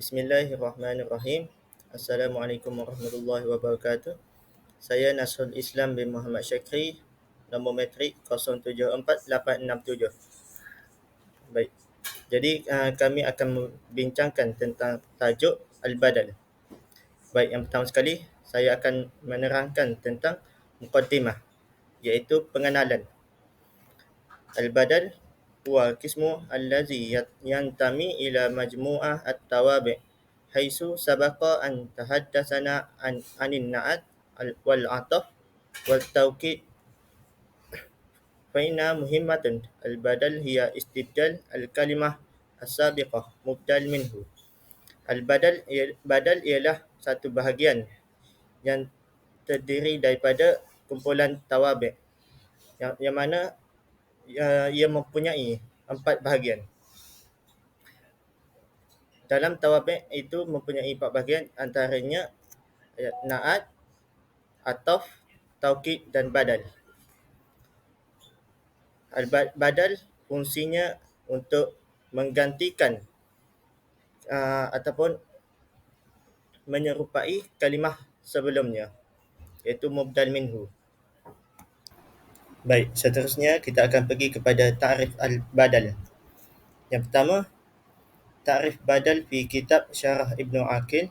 Bismillahirrahmanirrahim. Assalamualaikum warahmatullahi wabarakatuh. Saya Nasrul Islam bin Muhammad Syakri, nombor metrik 074867. Baik. Jadi kami akan membincangkan tentang tajuk Al-Badal. Baik, yang pertama sekali saya akan menerangkan tentang muqaddimah, iaitu pengenalan. Al-Badal huwa qismu allazi yantami ila majmu'ah at-tawabi' haitsu sabaqa an tahaddatsana anin na'at wal 'athaf wat tawkid fa inna muhimmatun al-badal hiya istibdal al-kalimah as-sabiqah mubdal minhu. Badal ialah satu bahagian yang terdiri daripada kumpulan tawabi' yang mana ia mempunyai 4 bahagian. Dalam tawabi' itu mempunyai 4 bahagian, antaranya na'at, ataf, taukid dan badal. Badal fungsinya untuk menggantikan ataupun menyerupai kalimah sebelumnya, iaitu mubdal minhu. Baik, seterusnya kita akan pergi kepada ta'rif al-badal. Yang pertama, ta'rif badal fi kitab Syarah Ibnu Aqil.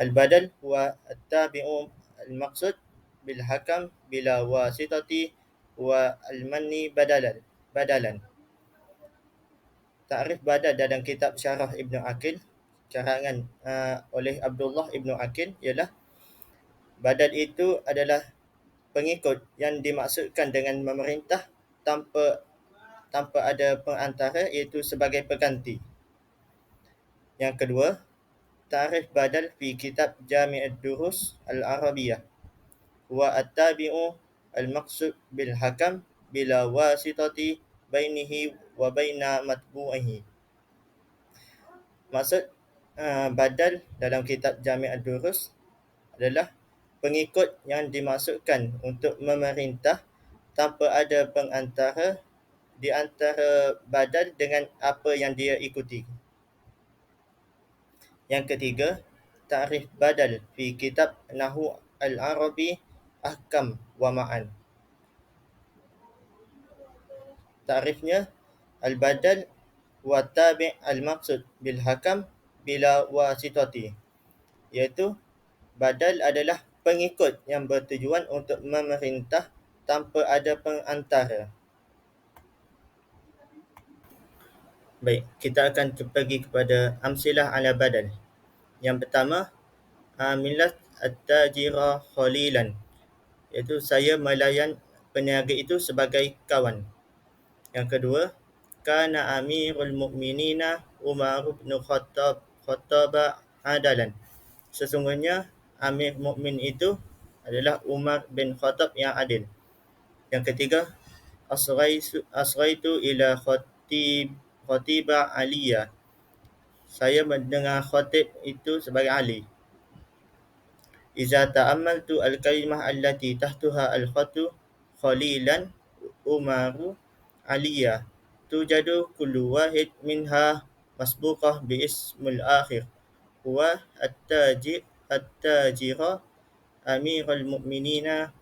Al-badal huwa at-tabi'u al-maqsud bil hakam bila wasitati wa al-manni badalan. Ta'rif badal dalam kitab Syarah Ibnu Aqil karangan oleh Abdullah Ibnu Aqil ialah badal itu adalah pengikut yang dimaksudkan dengan memerintah tanpa ada pengantara, iaitu sebagai pengganti. Yang kedua, ta'rif badal fi kitab Jami' ad-Durus al-Arabiyah huwa at-tabi'u al-maqsud bil hakam bila wasitati bainihi wa baina matbu'ihi. Maksud badal dalam kitab Jami' ad-Durus adalah pengikut yang dimaksudkan untuk memerintah tanpa ada pengantara di antara badal dengan apa yang dia ikuti. Yang ketiga, ta'rif badal fi kitab Nahwu al-Arabi Ahkam wa Ma'an. Ta'rifnya, al-badal wa tabi' al-maqsud bil hakam bila wasitati, iaitu badal adalah pengikut yang bertujuan untuk memerintah tanpa ada pengantara. Baik, kita akan pergi kepada amsilah ala badal. Yang pertama, amilat at-tajira khalilan, iaitu saya melayan peniaga itu sebagai kawan. Yang kedua, kana amirul mu'minina Umar bin Khattab adalan. Sesungguhnya Amir Mukmin itu adalah Umar bin Khattab yang adil. Yang ketiga, asghaitu ila khatiba Aliyah. Saya mendengar khatib itu sebagai Ali. Iza ta'ammaltu al-kalimah allati tahtuha al-khatu khalilan Umaru Aliyah tujadu kullu wahid minha masbuqah bi ismul akhir huwa at-tajira amirul mu'minina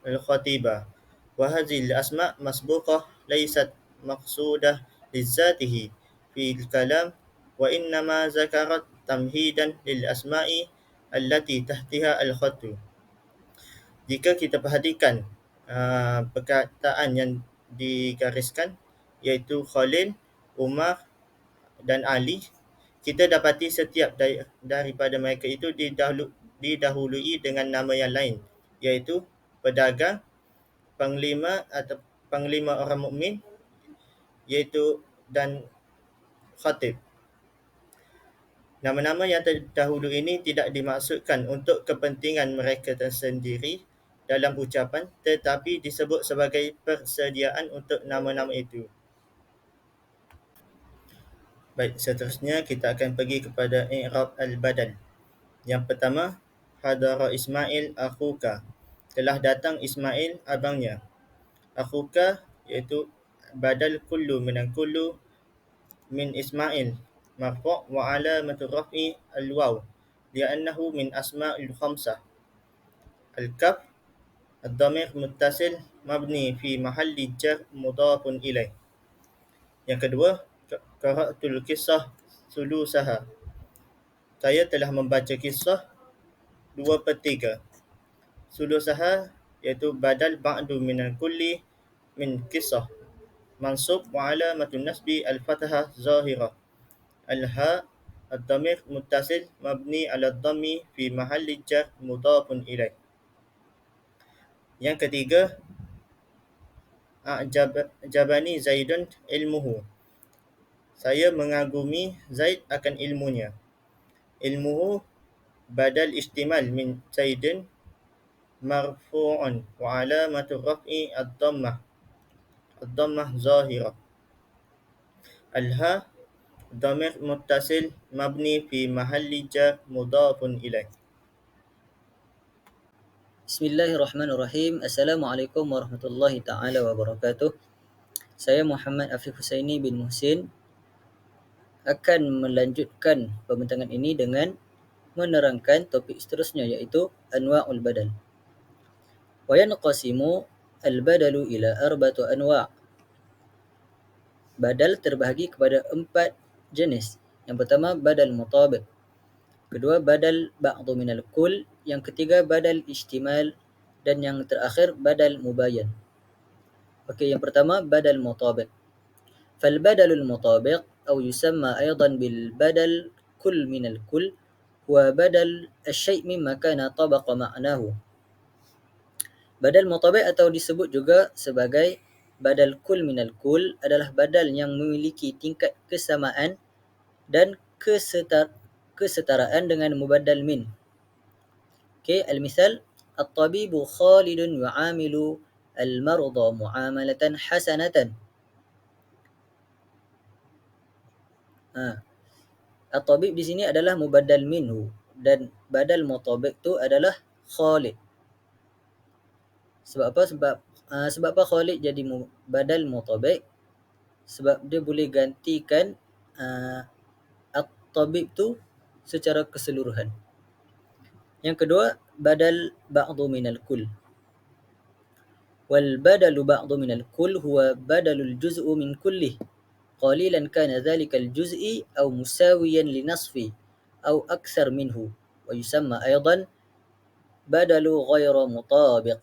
al-khatiba wa hadhihi al-asma' masbuqah laysat maqsudah lizzatihi fil kalam wa innama zakarat tamhidan lil asma'i allati tahtiha al-khatu. Jika kita perhatikan perkataan yang digariskan, iaitu Khalil, Umar dan Ali, kita dapati setiap daripada mereka itu didahului dengan nama yang lain, iaitu pedagang, panglima atau panglima orang mukmin, iaitu dan khatib. Nama-nama yang terdahulu ini tidak dimaksudkan untuk kepentingan mereka tersendiri dalam ucapan, tetapi disebut sebagai persediaan untuk nama-nama itu. Baik, seterusnya kita akan pergi kepada i'rab al-badal. Yang pertama, hadara Ismail akhuka. Telah datang Ismail abangnya. Akhuka iaitu badal kullu minan kullu min Ismail marfu' wa alamatu raf'i al-waw li'annahu min asma'il khamsah. Al-kaf ad-dhamir muttasil mabni fi mahalli jar mudhafun ilaih. Yang kedua, qara'tul qissah sulusaha. Saya telah membaca kisah 2/3. Sulusaha iaitu badal ba'du minal kulli min kisah. Mansub wa alamatun nasbi al-fathah zahirah. Al-ha ad-dhamir muttasil mabni ala dhammi fi mahalli jar mudhafun ilaih. Yang ketiga, a'jabani Zaidun ilmuhu. Saya mengagumi Zaid akan ilmunya. Ilmuhu badal istimal min Zaidin marfu'un wa alamatu raf'i ad-dhammah zahirah. Al-ha dhamir muttasil mabni fi mahalli jar mudhafun ilaih. Bismillahirrahmanirrahim. Assalamualaikum warahmatullahi taala wabarakatuh. Saya Muhammad Afiq Husaini bin Muhsin akan melanjutkan pembincangan ini dengan menerangkan topik seterusnya, iaitu anwa'ul badal. Wa yanqasimu al-badalu ila arba'ati anwa'. Badal terbahagi kepada 4 jenis. Yang pertama, badal mutabiq. Kedua, badal ba'du minal kull. Yang ketiga, badal istimal. Dan yang terakhir, badal mubayyan. Okey, yang pertama, badal mutabiq. فالبدل المطابق أو يسمى أيضا بالبدل كل من الكل هو بدل الشيء مما كان طبق معناه. Badal mutabiq atau disebut juga sebagai badal kul minal kul adalah badal yang memiliki tingkat kesamaan dan kesetaraan dengan mubaddal min. Okey, al-misal at-tabibu Khalidun yu'amilu al-marda mu'amalatan hasanatan. At-tabib di sini adalah mubaddal minhu dan badal mutabiq tu adalah Khalid. Sebab apa? Sebab apa Khalid jadi badal mutabiq? Sebab dia boleh gantikan at-tabib tu secara keseluruhan. Yang kedua, badal ba'du minal kull. Wal badalu ba'du minal kull huwa badalul juz'u min kullih. قليلا كان ذلك الجزء أو مساويا لنصفه أو أكثر منه ويسمى أيضا بدل غير مطابق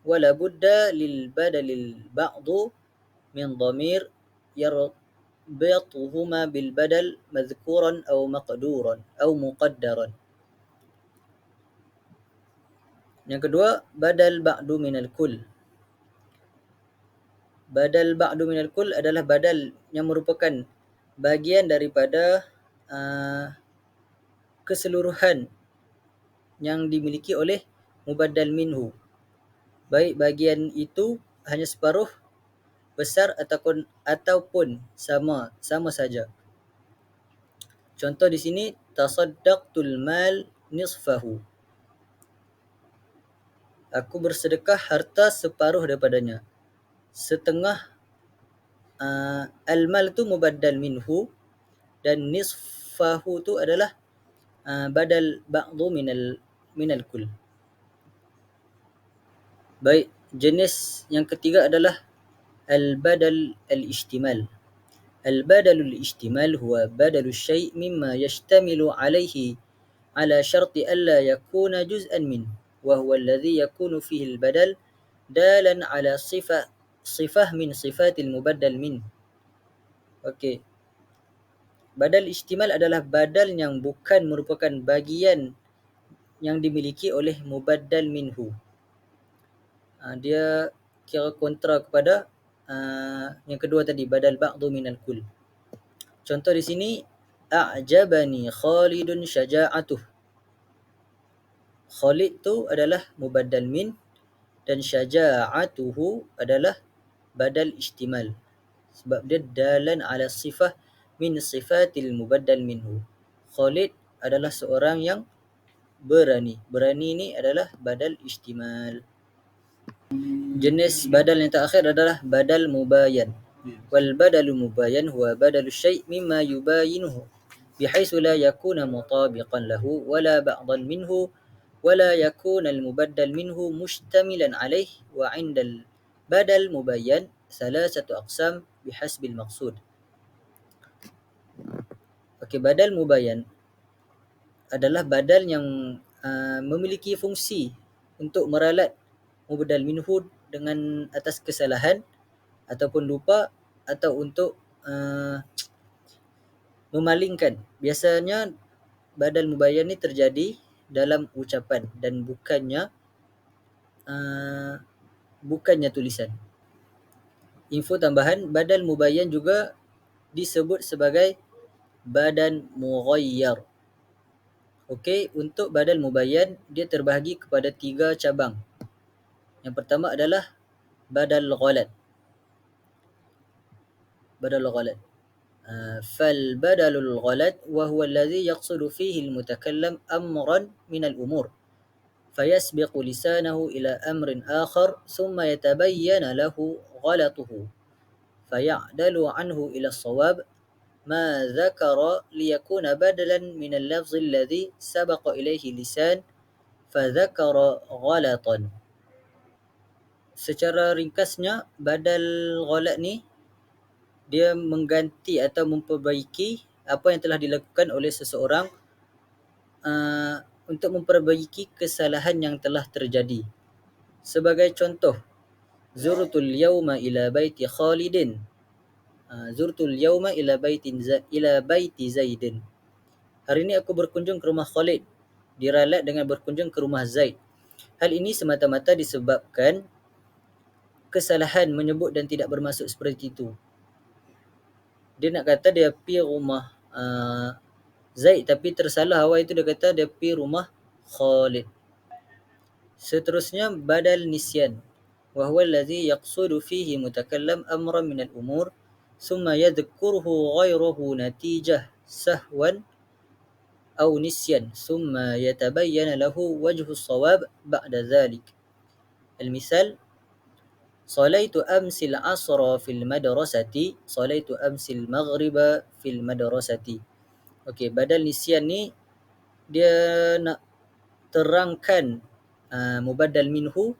ولا بد للبدل البعض من ضمير يربطهما بالبدل مذكورا أو مقدورا أو مقدرا. Yang kedua, badal ba'du minal kull. Badal ba'du minal kull adalah badal yang merupakan bahagian daripada keseluruhan yang dimiliki oleh mubaddal minhu. Baik bahagian itu hanya separuh, besar ataupun sama saja. Contoh di sini, tasaddaqtul mal nisfahu. Aku bersedekah harta separuh daripadanya. Setengah al-mal tu mubaddal minhu dan nisfahu tu adalah badal ba'du minal kull. Baik, jenis yang ketiga adalah al-badal al-ishtimal. Al-badal al-ishtimal huwa badal syai' mimma yashtamilu alaihi ala syarti alla yakuna juz'an min wa huwa alladhi yakunu fihi al-badal dalan ala sifah min sifatil mubaddal min. Okey. Badal istimal adalah badal yang bukan merupakan bahagian yang dimiliki oleh mubaddal minhu. Dia kira kontra kepada yang kedua tadi, badal ba'du minal kull. Contoh di sini, a'jabani Khalidun syaja'atuh. Khalid tu adalah mubaddal min dan syaja'atuhu adalah badal istimal. Sebab dia dalan ala sifah min sifatil mubaddal minhu. Khalid adalah seorang yang berani. Berani ni adalah badal istimal. Jenis badal yang terakhir adalah badal mubayyan. والبدل المبين هو بدل الشيء مما يباينه بحيث لا يكون مطابقا له ولا بعضا منه ولا يكون المبدل منه مشتملا عليه. وعند البدل مبين ثلاثة أقسام بحسب المقصود. Okey, badal mubayyan adalah badal yang memiliki fungsi untuk meralat mubdal minhu dengan atas kesalahan ataupun lupa atau untuk memalingkan. Biasanya badal mubayyan ni terjadi dalam ucapan dan bukannya tulisan. Info tambahan, badal mubayyan juga disebut sebagai badan mughayyar. Okey, untuk badal mubayyan dia terbahagi kepada 3 cabang. Yang pertama adalah badal ghalat. Badal ghalat. فالبدل الغلط وهو الذي يقصد فيه المتكلم أمرا من الأمور فيسبق لسانه إلى أمر آخر ثم يتبين له غلطه فيعدل عنه إلى الصواب ما ذكر ليكون بدلا من اللفظ الذي سبق إليه اللسان فذكر غلطا. Secara ringkasnya, badal ghalat ni dia mengganti atau memperbaiki apa yang telah dilakukan oleh seseorang untuk memperbaiki kesalahan yang telah terjadi. Sebagai contoh, zurtul yawma ila baiti Khalidin. Zurtul yawma ila baiti Zaidin. Hari ini aku berkunjung ke rumah Khalid. Diralat dengan berkunjung ke rumah Zaid. Hal ini semata-mata disebabkan kesalahan menyebut dan tidak bermaksud seperti itu. Dia nak kata dia pergi rumah Zaid tapi tersalah awal itu dia kata dia pergi rumah Khalid. Seterusnya badal nisyan. Wa huwa allazi yaqsudu fihi mutakallam amran min al-umur thumma yadhkuruhu ghayruhu natijah sahwan aw nisyan thumma yatabayyana lahu wajhu as-shawab ba'da dhalik. Al-misal صليت أمس العصر في المدرسة صليت أمس المغرب في المدرسة. Okey, badal nisyan ni dia nak terangkan mubaddal minhu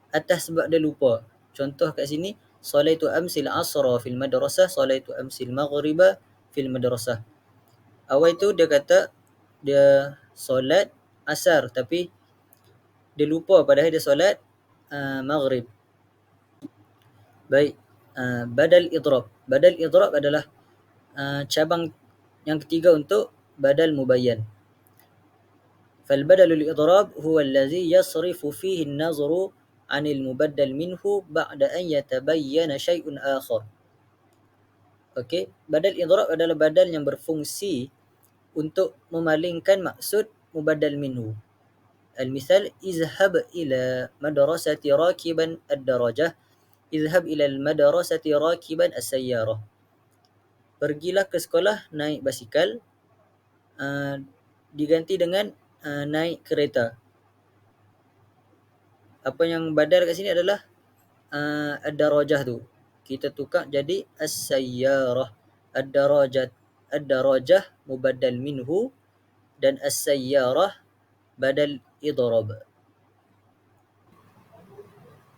atas sebab dia lupa. Contoh kat sini, salaitu amsil asra fil madrasah, salaitu amsil maghriba fil madrasah. Awal tu dia kata dia solat asar tapi dia lupa padahal dia solat maghrib. Baik, badal idrab. Badal idrab adalah cabang yang ketiga untuk badal mubayyan. فالبدل الإضراب هو الذي يصرف فيه النظر عن المبدل منه بعد أن يتبين شيء آخر. Okey, badal idrab adalah badal yang berfungsi untuk memalingkan maksud mubaddal minhu. Al-misal, izhab ila madrasati rakiban ad-darajah, izhab ila al-madrasati rakiban as-sayyarah. Pergilah ke sekolah naik basikal, diganti dengan naik kereta. Apa yang badal kat sini adalah ad-darajah tu. Kita tukar jadi as-sayyarah. Ad-darajah mubaddal minhu dan as-sayyarah badal idrab.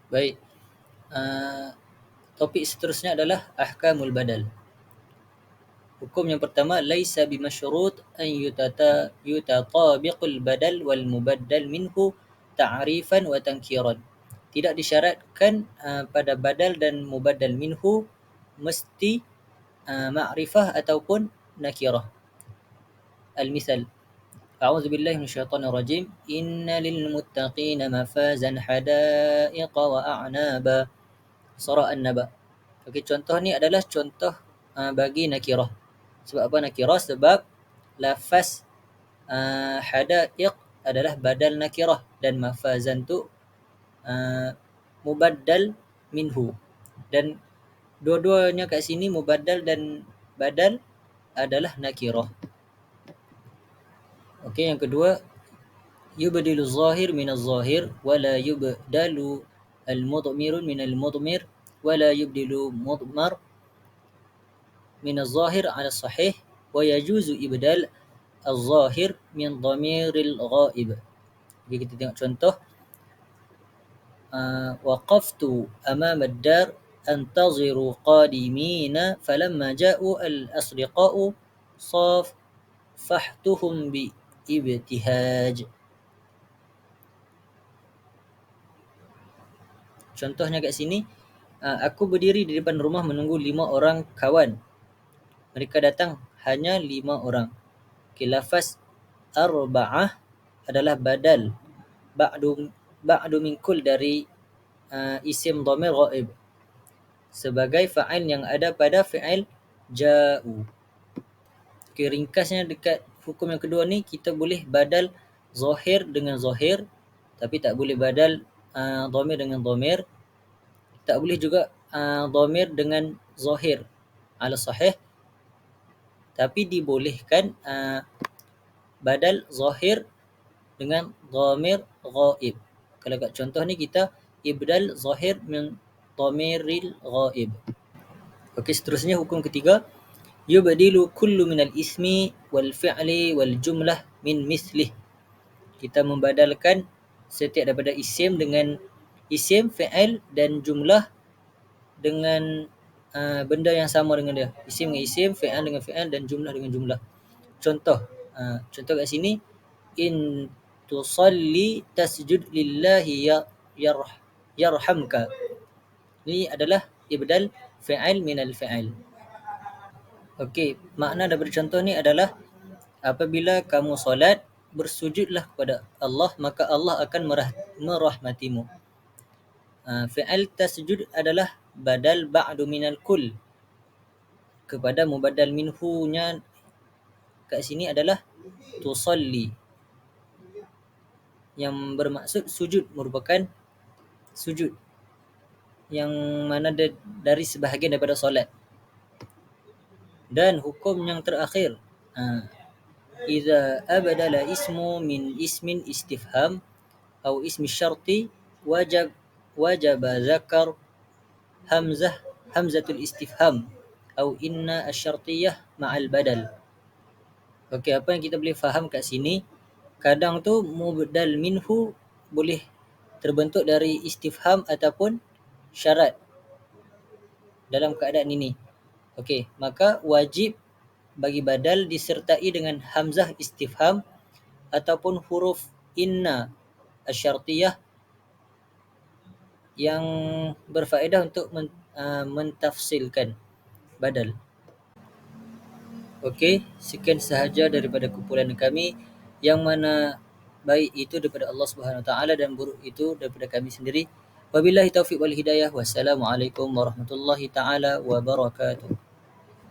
Baik. Topik seterusnya adalah ahkamul badal. Hukum yang pertama, laisa bimasyrut an yutatabiqul badal wal mubaddal minhu ta'rifan wa tankiran. Tidak disyaratkan pada badal dan mubaddal minhu mesti ma'rifah ataupun nakirah. Al-misal, a'udzu billahi minasyaitonir rajim, innal lil muttaqina mafazan hadaiqa wa a'naba. Surah An-Naba. Okey, contoh ni adalah contoh bagi nakirah. Sebab apa nakirah? Sebab lafaz hadaiq adalah badal nakirah dan mafazan tu mubaddal minhu. Dan dua-duanya kat sini mubaddal dan badal adalah nakirah. Okey, yang kedua, yubdilu zahir min az-zahir wa la yubdalu al-mudmir min al-mudmir wa la yubdilu mudmar من الظاهر على الصحيح ويجوز إبدال الظاهر من ضمير الغائب. Jadi kita tengok contoh. وقفت أمام الدار أنتظر قادمين فلما جاءوا الأصدقاء صافحتهم بابتهاج. Contohnya kat sini, aku berdiri di depan rumah menunggu 5 orang kawan. Mereka datang hanya 5 orang. Okay, lafaz arba'ah adalah badal ba'du min kul dari isim dhamir ghaib sebagai fa'il yang ada pada fi'il ja'u. Okay, ringkasnya dekat hukum yang kedua ni, kita boleh badal zahir dengan zahir, tapi tak boleh badal dhamir dengan dhamir. Tak boleh juga dhamir dengan zahir ala sahih, tapi dibolehkan badal zahir dengan dhamir ghaib. Kalau kat contoh ni kita ibdal zahir min dhamiril ghaib. Okey, seterusnya hukum ketiga, yubdilu kullu minal ismi wal fi'li wal jumlah min mislih. Kita membadalkan setiap daripada isim dengan isim, fi'il dan jumlah dengan benda yang sama dengan dia. Isim dengan isim, fi'il dengan fi'il dan jumlah dengan jumlah. Contoh kat sini, in tusalli tasjud lillahi yarhamka. Ini adalah ibdal fi'il minal fi'il. Okey, makna daripada contoh ni adalah apabila kamu solat, bersujudlah kepada Allah, maka Allah akan merahmatimu. Fi'il tasjud adalah badal ba'du minal kul. Kepada mubadal minhu-nya kat sini adalah tusalli, yang bermaksud sujud, merupakan sujud yang mana dari sebahagian daripada solat. Dan hukum yang terakhir, idza abdala ismu min ismin istifham atau ismi syarti wajaba zakar hamzatul istifham atau inna asyartiyah ma'al badal. Okey, apa yang kita boleh faham kat sini, kadang tu mubdal minhu boleh terbentuk dari istifham ataupun syarat dalam keadaan ini. Okey, maka wajib bagi badal disertai dengan hamzah istifham ataupun huruf inna asyartiyah yang berfaedah untuk mentafsilkan badal. Okey, sekian sahaja daripada kumpulan kami, yang mana baik itu daripada Allah Subhanahu Wa Taala dan buruk itu daripada kami sendiri. Wabillahi taufiq wal hidayah. Wassalamualaikum warahmatullahi taala wabarakatuh.